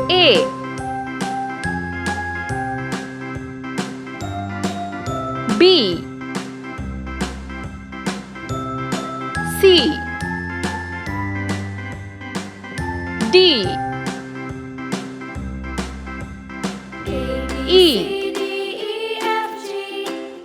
A B C D E F G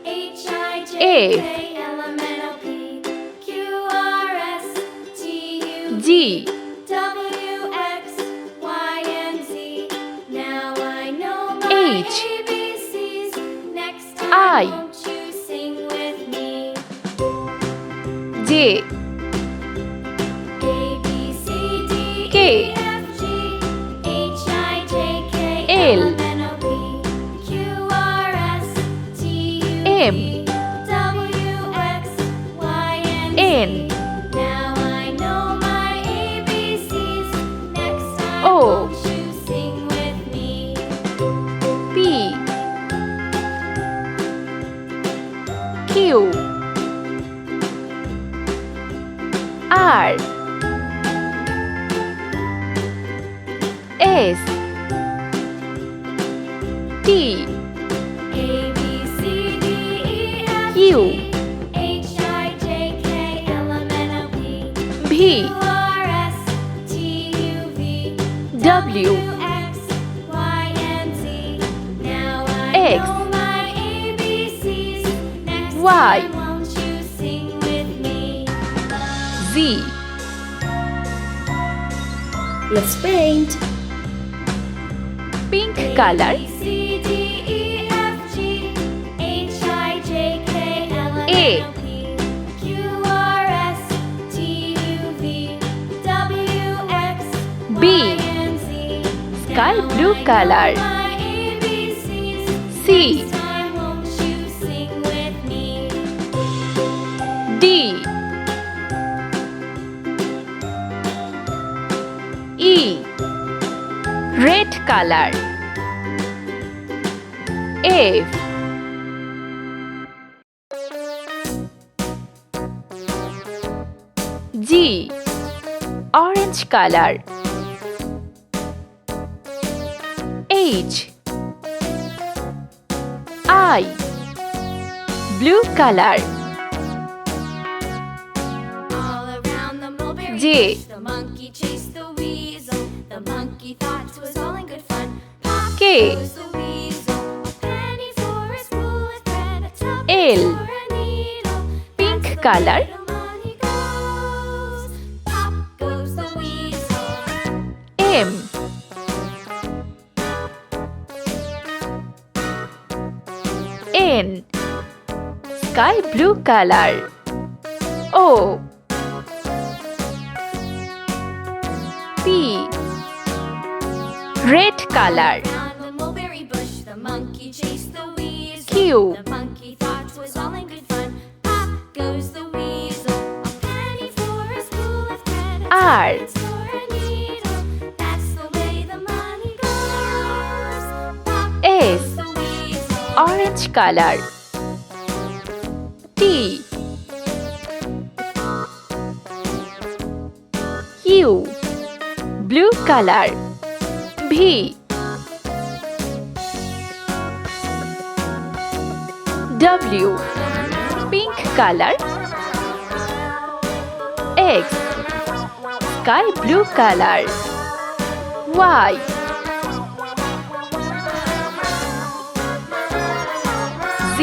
H I J K L M N O P Q R S T U V W X Y Z. Let's paint. Pink color. A B sky blue color. C D E red color. F G orange color. H I blue color. J The monkey chased the weasel. The monkey thought it was all in good fun. K Goes the weasel. A penny for a spool of thread. A tuppence L for a needle. pink That's the color. way the money goes. Pop goes the weasel. M N sky blue color. O P red color. Down the mulberry bush, the monkey chased the weasel. Q The monkey thought it was all in good fun. Pop goes the weasel. A penny for a spool of thread. A R tuppence for a needle. That's the way the money goes. Pop S goes the weasel. orange color. T U blue color. V W pink color. X sky blue color. Y Z